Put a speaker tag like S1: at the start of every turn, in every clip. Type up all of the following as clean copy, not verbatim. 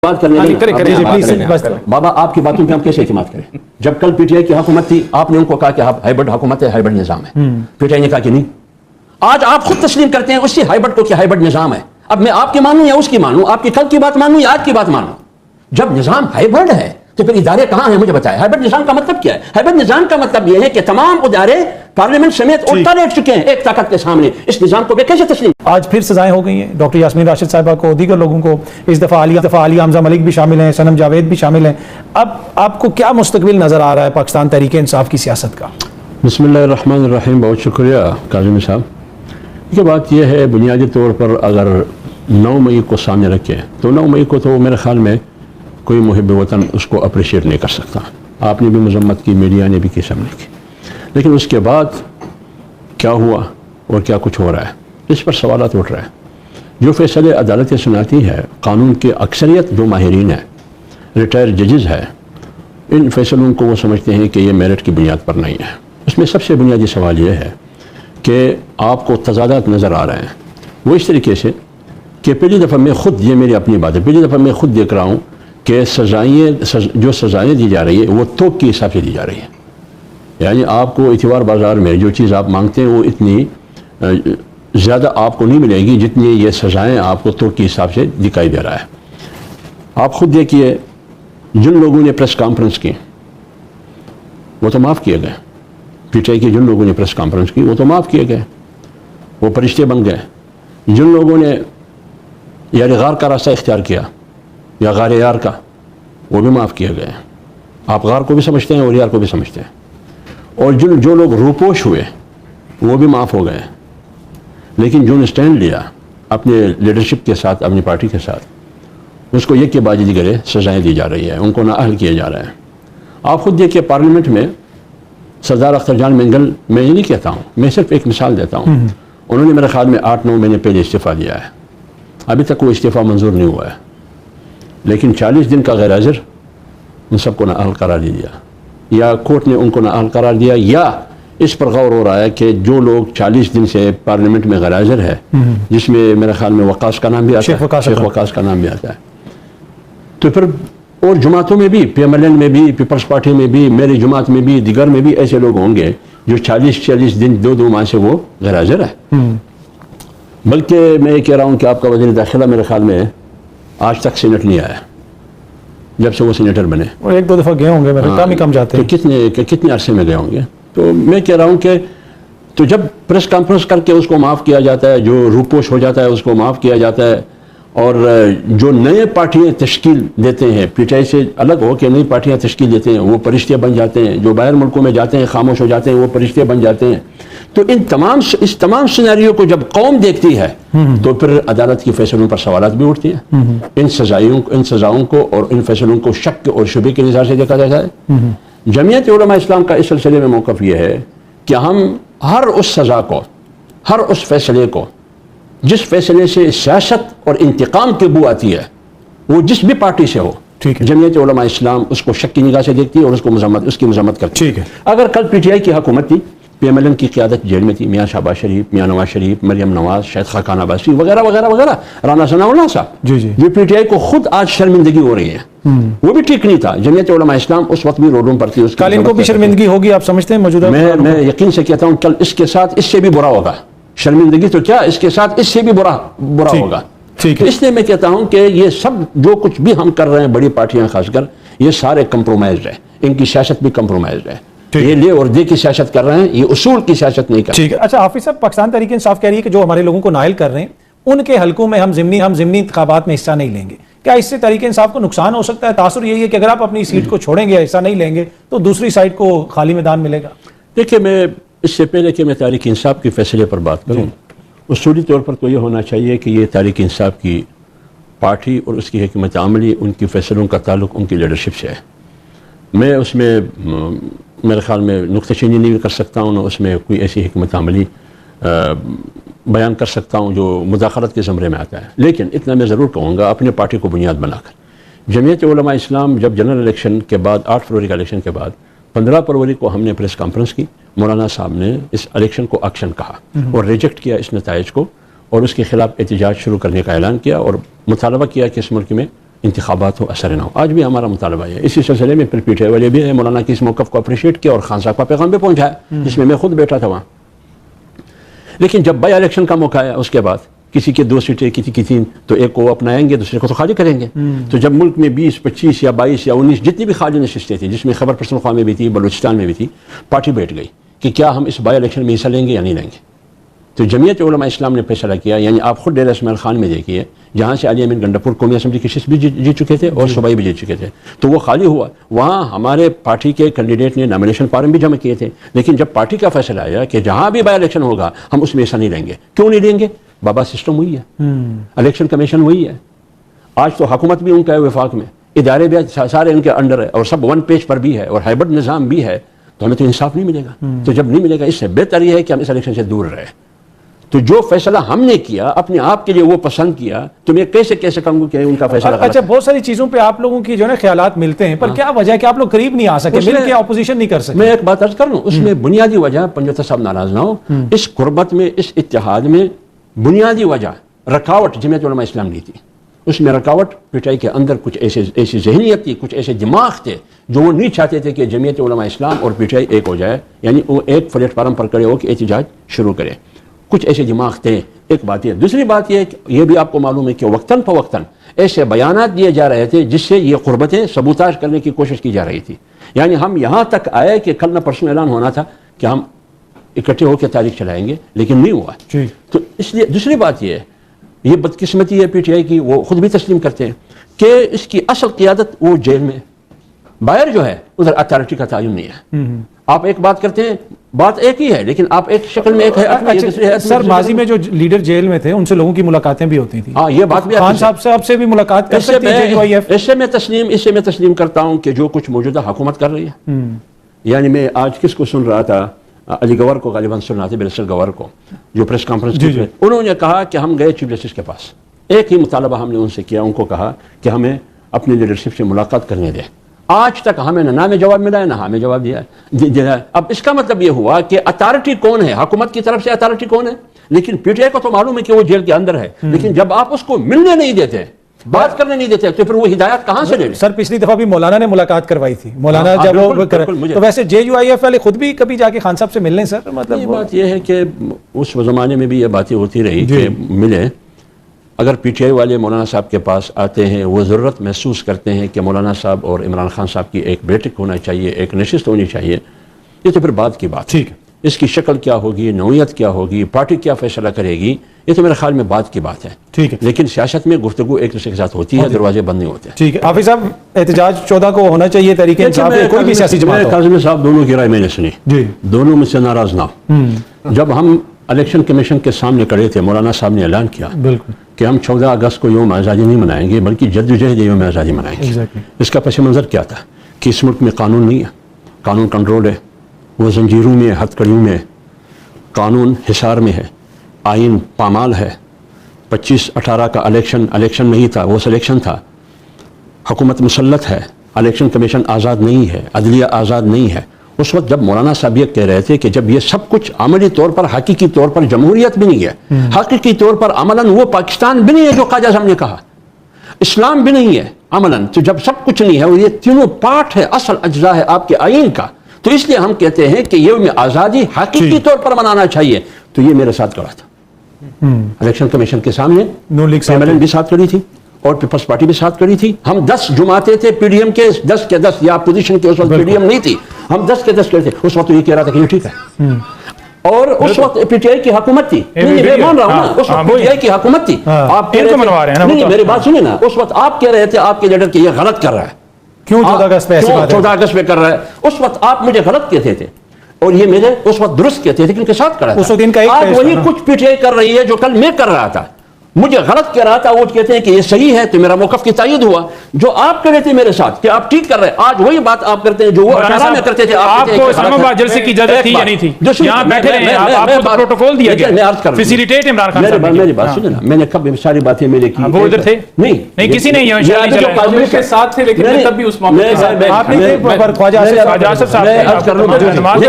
S1: بات کرنے لگے بابا آپ کی باتوں پہ ہم کیسے اعتماد کریں؟ جب کل پی ٹی آئی کی حکومت تھی آپ نے ان کو کہا کہ ہائبرڈ حکومت ہے، ہائبرڈ نظام ہے، پی ٹی آئی نے کہا کہ نہیں. آج آپ خود تسلیم کرتے ہیں اسی ہائبرڈ کو کہ ہائبرڈ نظام ہے. اب میں آپ کی مانوں یا اس کی مانوں، آپ کی کل کی بات مانوں یا آج کی بات مانوں؟ جب نظام ہائبرڈ ہے تو پھر ادارے کہاں ہیں مجھے بتائیں. ہائبرڈ نظام کا مطلب کیا ہے؟ ہائبرڈ نظام کا مطلب یہ ہے کہ تمام ادارے پارلیمنٹ سمیت الٹا لیٹ چکے ہیں ایک طاقت کے سامنے. اس نظام کو کیسے تسلیم؟
S2: آج پھر سزائیں ہو گئی ہیں ڈاکٹر یاسمین راشد صاحبہ کو، دیگر لوگوں کو. اس دفعہ عالیہ حمزہ ملک بھی شامل ہیں، صنم جاوید بھی شامل ہیں. اب آپ کو کیا مستقبل نظر آ رہا ہے پاکستان تحریک انصاف کی سیاست کا؟
S1: بسم اللہ الرحمن الرحیم. بہت شکریہ کاظمی صاحب. یہ بات یہ ہے بنیادی طور پر اگر 9 مئی کو سامنے رکھے تو 9 مئی کو تو میرے خیال میں کوئی محب وطن اس کو اپریشیٹ نہیں کر سکتا. آپ نے بھی مذمت کی، میڈیا نے بھی کی، سب نے کی. لیکن اس کے بعد کیا ہوا اور کیا کچھ ہو رہا ہے اس پر سوالات اٹھ رہے ہیں. جو فیصلے عدالتیں سناتی ہے، قانون کے اکثریت جو ماہرین ہیں، ریٹائر ججز ہے، ان فیصلوں کو وہ سمجھتے ہیں کہ یہ میرٹ کی بنیاد پر نہیں ہے. اس میں سب سے بنیادی سوال یہ ہے کہ آپ کو تضادات نظر آ رہے ہیں. وہ اس طریقے سے کہ پہلی دفعہ میں خود، یہ میری اپنی بات ہے، پہلی دفعہ میں خود دیکھ رہا ہوں کہ جو سزائیں دی جا رہی ہے وہ توق کے حساب سے دی جا رہی ہے. یعنی آپ کو اتوار بازار میں جو چیز آپ مانگتے ہیں وہ اتنی زیادہ آپ کو نہیں ملے گی جتنی یہ سزائیں آپ کو توق کے حساب سے دکھائی دے رہا ہے. آپ خود دیکھیے جن لوگوں نے پریس کانفرنس کی وہ تو معاف کیے گئے. پی ٹی آئی کے جن لوگوں نے پریس کانفرنس کی وہ تو معاف کیے گئے، وہ فرشتے بن گئے. جن لوگوں نے یار غار کا راستہ اختیار کیا یا غار یار کا، وہ بھی معاف کیے گئے. آپ غار کو بھی سمجھتے ہیں اور یار کو بھی سمجھتے ہیں. اور جو لوگ روپوش ہوئے وہ بھی معاف ہو گئے. لیکن جو نے اسٹینڈ لیا اپنے لیڈرشپ کے ساتھ، اپنی پارٹی کے ساتھ، اس کو یہ کہ باجی دیگرے سزائیں دی جا رہی ہے، ان کو نااہل کیا جا رہا ہے. آپ خود دیکھیے پارلیمنٹ میں سردار اختر جان مینگل، میں یہ نہیں کہتا ہوں، میں صرف ایک مثال دیتا ہوں. انہوں نے میرے خیال میں 8-9 مہینے پہلے استعفیٰ دیا ہے. ابھی تک وہ استعفیٰ منظور نہیں ہوا ہے. لیکن 40 دن کا غیر حاضر ان سب کو نااہل قرار دے دیا، یا کورٹ نے ان کو نااہل قرار دیا، یا اس پر غور ہو رہا ہے کہ جو لوگ 40 دن سے پارلیمنٹ میں غیر حاضر ہے، جس میں میرے خیال میں وقاص کا نام بھی آتا ہے، شیخ وقاص کا نام بھی آتا ہے. تو پھر اور جماعتوں میں بھی، پی ایم ایل این میں بھی، پیپلز پارٹی میں بھی، میری جماعت میں بھی، دیگر میں بھی ایسے لوگ ہوں گے جو 40 دن 2 ماہ سے وہ غیر حاضر ہے. بلکہ میں یہ کہہ رہا ہوں کہ آپ کا وزیر داخلہ میرے خیال میں آج تک سینٹ نہیں آیا جب سے وہ سینیٹر بنے.
S2: وہ 1-2 دفعہ گئے ہوں گے، میرے کام ہی کم جاتے ہیں.
S1: تو کتنے عرصے میں گئے ہوں گے. تو میں کہہ رہا ہوں کہ تو جب پریس کانفرنس کر کے اس کو معاف کیا جاتا ہے، جو روپوش ہو جاتا ہے اس کو معاف کیا جاتا ہے، اور جو نئے پارٹیاں تشکیل دیتے ہیں، پی ٹی آئی سے الگ ہو کے نئی پارٹیاں تشکیل دیتے ہیں، وہ فرشتے بن جاتے ہیں. جو باہر ملکوں میں جاتے ہیں خاموش ہو جاتے ہیں، وہ فرشتے بن جاتے ہیں. تو اس تمام سیناریو کو جب قوم دیکھتی ہے تو پھر عدالت کے فیصلوں پر سوالات بھی اٹھتی ہیں. ان سزاؤں کو اور ان فیصلوں کو شک اور شبے کے نظر سے دیکھا جاتا ہے. جمعیت علماء اسلام کا اس سلسلے میں موقف یہ ہے کہ ہم ہر اس سزا کو، ہر اس فیصلے کو، جس فیصلے سے سیاست اور انتقام کی بو آتی ہے، وہ جس بھی پارٹی سے ہو، جمعیت علماء اسلام اس کو شک کی نگاہ سے دیکھتی ہے اور اس کی مذمت کرتی ہے. اگر کل پی ٹی آئی کی حکومت تھی، پی ایم ایل این کی قیادت جیل میں تھی، میاں شہباز شریف، میاں نواز شریف، مریم نواز، شاہد خاقان عباسی وغیرہ وغیرہ وغیرہ، رانا ثناء اللہ صاحب، جو پی ٹی آئی کو خود آج شرمندگی ہو رہی ہے، وہ بھی ٹھیک نہیں تھا. جمعیت علماء اسلام اس وقت بھی روڈوں پر تھی.
S2: کل ان کو بھی شرمندگی ہوگی آپ سمجھتے ہیں موجودہ؟
S1: میں یقین سے کہتا ہوں کل اس کے ساتھ اس سے بھی برا ہوگا. شرمندگی تو کیا، اس کے ساتھ اس سے بھی برا ہوگا. اس لیے میں کہتا ہوں کہ یہ سب جو کچھ بھی ہم کر رہے ہیں، بڑی پارٹیاں خاص کر، یہ سارے کمپرومائزڈ ہے. ان کی سیاست بھی کمپرومائزڈ ہے. یہ لے اور دے کی سیاست کر رہے ہیں، یہ اصول کی سیاست نہیں کر رہے.
S2: اچھا حافظ صاحب، پاکستان تحریک انصاف کہہ رہی ہے کہ جو ہمارے لوگوں کو نائل کر رہے ہیں ان کے حلقوں میں ہم ضمنی انتخابات میں حصہ نہیں لیں گے. کیا اس سے تحریک انصاف کو نقصان ہو سکتا ہے؟ تاثر یہی ہے کہ اگر آپ اپنی سیٹ کو چھوڑیں گے، حصہ نہیں لیں گے، تو دوسری سائٹ کو خالی میدان ملے گا.
S1: دیکھیے، میں اس سے پہلے کہ میں تحریک انصاف کے فیصلے پر بات کروں، اصولی طور پر تو یہ ہونا چاہیے کہ یہ تحریک انصاف کی پارٹی اور اس کی حکمت عملی، ان کی فیصلوں کا تعلق ان کی لیڈرشپ سے ہے. میں اس میں میرے خیال میں نکتہ چینی نہیں کر سکتا ہوں، اس میں کوئی ایسی حکمت عملی بیان کر سکتا ہوں جو مداخلت کے زمرے میں آتا ہے. لیکن اتنا میں ضرور کہوں گا، اپنے پارٹی کو بنیاد بنا کر جمعیت علماء اسلام جب جنرل الیکشن کے بعد 8 فروری کا الیکشن کے بعد 15 فروری کو ہم نے پریس کانفرنس کی، مولانا صاحب نے اس الیکشن کو ایکشن کہا اور ریجیکٹ کیا اس نتائج کو، اور اس کے خلاف احتجاج شروع کرنے کا اعلان کیا اور مطالبہ کیا کہ اس ملک میں انتخابات ہو اثر نہ ہو. آج بھی ہمارا مطالبہ ہے. اسی سلسلے میں پھر PTI والے بھی ہیں, مولانا کی اس موقف کو اپریشیٹ کیا اور خان صاحب کا پیغام بھی پہنچایا جس میں خود بیٹھا تھا وہاں. لیکن جب بائی الیکشن کا موقع آیا اس کے بعد کسی کے 2 سیٹیں کسی کی 3 تو ایک کو اپنائیں گے دوسرے کو تو خالی کریں گے. تو جب ملک میں 20 25 یا 22 یا 19 جتنی بھی خالی نشستیں تھیں جس میں خیبر پختونخوا میں بھی تھی بلوچستان میں بھی تھی, پارٹی بیٹھ گئی کہ کیا ہم اس بائی الیکشن میں حصہ لیں گے یا نہیں لیں گے. تو جمعیت علماء اسلام نے فیصلہ کیا, یعنی آپ خود ڈیرہ اسماعیل خان میں دیکھیے جہاں سے علی امین گنڈا پور قومی اسمبلی کی شست بھی جیت چکے تھے اور صوبائی بھی جیت چکے تھے, تو وہ خالی ہوا. وہاں ہمارے پارٹی کے کینڈیڈیٹ نے نامینیشن فارم بھی جمع کیے تھے, لیکن جب پارٹی کا فیصلہ آیا کہ جہاں بھی بائی الیکشن ہوگا ہم اس میں حصہ نہیں لیں گے. کیوں نہیں لیں گے؟ بابا سسٹم وہی ہے, الیکشن کمیشن وہی ہے. آج تو حکومت بھی ان کا ہے وفاق میں, ادارے بھی سارے ان کے انڈر ہے اور سب 1 پیج پر بھی ہے اور ہائبرڈ نظام بھی ہے, تو ہمیں تو انصاف نہیں ملے گا. تو جب نہیں ملے گا اس سے بہتر یہ ہے کہ ہم اس الیکشن سے دور رہے. تو جو فیصلہ ہم نے کیا اپنے آپ کے لیے وہ پسند کیا, تو میں کیسے کہوں کہ ان کا فیصلہ غلط ہے.
S2: اچھا, بہت ساری چیزوں پہ آپ لوگوں کی جو ہے خیالات ملتے ہیں, پر کیا وجہ ہے کہ آپ لوگ قریب نہیں آ سکے, مل کے اپوزیشن نہیں کر سکے؟
S1: میں ایک بات عرض کر لوں, اس میں بنیادی وجہ پنجوتہ صاحب ناراض نہ ہو, اس قربت میں اس اتحاد میں بنیادی وجہ رکاوٹ جمعیت علماء اسلام نہیں تھی. اس میں رکاوٹ PTI کے اندر کچھ ایسی ذہنیت تھی, کچھ ایسے دماغ تھے جو وہ نہیں چاہتے تھے کہ جمعیت علماء اسلام اور PTI ایک ہو جائے, یعنی وہ ایک پلیٹ فارم پر کھڑے ہو کہ احتجاج شروع کرے. کچھ ایسے دماغ تھے. ایک بات یہ. دوسری بات یہ یہ بھی آپ کو معلوم ہے کہ وقتاً فوقتاً ایسے بیانات دیے جا رہے تھے جس سے یہ قربتیں سبوتاژ کرنے کی کوشش کی جا رہی تھی. یعنی ہم یہاں تک آئے کہ کل نہ پرسوں اعلان ہونا تھا کہ ہم اکٹھے ہو کے تاریخ چلائیں گے, لیکن نہیں ہوا. تو اس لیے دوسری بات یہ بدقسمتی ہے PTI کی, وہ خود بھی تسلیم کرتے ہیں کہ اس کی اصل قیادت وہ جیل میں, باہر جو ہے ادھر اتھارٹی کا تعین نہیں ہے. آپ ایک بات کرتے ہیں, بات ایک ہی ہے لیکن آپ ایک شکل میں ایک ہے.
S2: سر, ماضی میں جو لیڈر جیل میں تھے ان سے لوگوں کی ملاقاتیں بھی ہوتی تھیں.
S1: ہاں, یہ بات بھی
S2: خان صاحب سے بھی ملاقات کر سکتے ہیں.
S1: اس سے میں تسلیم کرتا ہوں کہ جو کچھ موجودہ حکومت کر رہی ہے, یعنی میں آج کس کو سن رہا تھا, علی گور کو غالباً سن رہا تھا, برسل گور کو, جو پریس کانفرنس کی, انہوں نے کہا کہ ہم گئے چیف جسٹس کے پاس, ایک ہی مطالبہ ہم نے ان سے کیا, ان کو کہا کہ ہمیں اپنی لیڈرشپ سے ملاقات کرنے دیں. آج تک ہمیں نہ میں جواب ملا ہے نہ ہمیں جواب دیا ہے. اب اس کا مطلب یہ ہوا کہ اتھارٹی کون ہے, حکومت کی طرف سے اتھارٹی کون ہے, لیکن PTI کو تو معلوم ہے کہ وہ جیل کے اندر ہے, لیکن جب آپ اس کو ملنے نہیں دیتے, بات کرنے نہیں دیتے, تو پھر وہ ہدایات کہاں سے لے لیں؟
S2: سر, پچھلی دفعہ بھی مولانا نے ملاقات کروائی تھی, مولانا جب تو ویسے JUIF والے خود بھی کبھی جا کے خان صاحب سے ملنے سر, مطلب
S1: بات یہ ہے کہ اس زمانے میں بھی یہ باتیں ہوتی رہی کہ ملے. اگر PTI والے مولانا صاحب کے پاس آتے ہیں, وہ ضرورت محسوس کرتے ہیں کہ مولانا صاحب اور عمران خان صاحب کی ایک بیٹھک ہونا چاہیے, ایک نشست ہونی چاہیے, یہ تو پھر بات کی بات. ٹھیک ہے, اس کی شکل کیا ہوگی, نوعیت کیا ہوگی, پارٹی کیا فیصلہ کرے گی, یہ تو میرے خیال میں بات کی بات ہے. ٹھیک ہے, لیکن سیاست میں گفتگو ایک دوسرے کے ساتھ ہوتی ہے, دروازے بند نہیں ہوتے.
S2: ٹھیک ہے حافظ صاحب, احتجاج 14 کو ہونا چاہیے, تحریک انصاف کوئی بھی سیاسی جماعت.
S1: کاظمی صاحب دونوں کی رائے میں نے سنی, دونوں میں سے ناراض نہ ہو. جب ہم الیکشن کمیشن کے سامنے کھڑے تھے, مولانا صاحب نے اعلان کیا کہ ہم 14 اگست کو یوم آزادی نہیں منائیں گے بلکہ جدوجہد یوم آزادی منائیں گے. اس کا پس منظر کیا تھا کہ اس ملک میں قانون نہیں ہے, قانون کنٹرول ہے, وہ زنجیروں میں, ہتھ کڑیوں میں, قانون حصار میں ہے, آئین پامال ہے. 25/18 کا الیکشن نہیں تھا, وہ سلیکشن تھا. حکومت مسلط ہے, الیکشن کمیشن آزاد نہیں ہے, عدلیہ آزاد نہیں ہے. اس وقت جب مولانا صاحب یہ کہہ رہے تھے کہ جب یہ سب کچھ عملی طور پر, حقیقی طور پر جمہوریت بھی نہیں ہے, حقیقی طور پر عملاً وہ پاکستان بھی نہیں ہے جو خواجہ صاحب نے کہا, اسلام بھی نہیں ہے عملاً, تو جب سب کچھ نہیں ہے اور یہ تینوں پارٹ ہے, اصل اجزاء ہے آپ کے آئین کا, تو اس لیے ہم کہتے ہیں کہ یوم آزادی حقیقی طور پر منانا چاہیے. تو یہ میرے ساتھ کھڑا تھا الیکشن کمیشن کے سامنے, MLN بھی ساتھ کھڑی تھی اور پیپلز پارٹی بھی ساتھ کھڑی تھی. ہم 10 جماعتیں تھے PDM کے, 10 کے 10, یا اپوزیشن کے اس وقت PDM نہیں تھی, ہم 10 کے 10 کھڑے تھے. اس وقت تو یہ کہہ رہا تھا کہ یہ ٹھیک ہے, اور اس وقت PTI کی حکومت تھی. میں مان رہا ہوں نا, اس وقت PTI کی حکومت تھی. آپ نہیں, میری بات سنیں نا, اس وقت آپ کہہ رہے تھے آپ کے لیڈر کہ یہ غلط کر رہا ہے,
S2: کیوں 14 اگست پہ
S1: 14 اگست پہ کر رہا ہے. اس وقت آپ مجھے غلط کہتے تھے اور یہ میرے اس وقت درست کہتے تھے, لیکن کے ساتھ کر رہا تھا. آپ وہی کچھ PTI کر رہی ہے جو کل میں کر رہا تھا, مجھے غلط کہہ رہا تھا, وہ کہتے ہیں کہ یہ صحیح ہے, تو میرا موقف کی تائید ہوا. جو آپ کہہ رہے تھے میرے ساتھ کہ آپ ٹھیک کر رہے ہیں, آج وہی بات آپ کرتے ہیں جو وہ 18 میں کرتے تھے.
S3: آپ کو اسلام آباد جلسے کی اجازت تھی یا نہیں تھی؟ یہاں بیٹھے ہیں آپ کو پروٹوکول دیا گیا, فیسیلیٹیٹ عمران خان صاحب.
S1: میری بات سنیں نا, میں نے کب ساری باتیں میرے کی,
S3: وہ ادھر تھے
S1: نہیں,
S3: کسی نے یہاں
S2: کے ساتھ تھے, لیکن تب بھی اس معاملے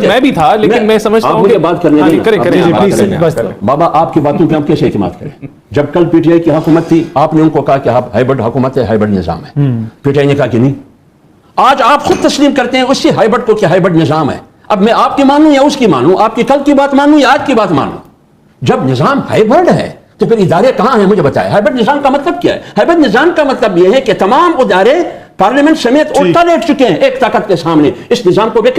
S2: میں بھی تھا, لیکن میں سمجھتا ہوں
S1: مجھے بات کرنے دیں. بابا آپ کی باتوں پہ ہم کیسے اعتماد کریں؟ جب کل پی ٹی آئی کی حکومت تھی آپ نے ان کو کہا کہ آپ ہائبرڈ حکومت ہے، ہائبرڈ نظام ہے، پی ٹی آئی نے کہا کہ نہیں. آج آپ خود تسلیم کرتے ہیں اسی ہائبرڈ کو کہ ہائبرڈ نظام ہے. اب میں آپ کی مانوں یا اس کی مانوں، آپ کی کل کی بات مانوں یا آج کی بات مانوں؟ جب نظام ہائبرڈ ہے تو پھر ادارے کہاں ہیں مجھے بتائیں. ہائبرڈ نظام کا مطلب کیا ہے؟ ہائبرڈ نظام کا مطلب یہ ہے کہ تمام ادارے پارلیمنٹ سمیت الٹا لیٹ چکے ہیں ایک طاقت کے سامنے. اس نظام کو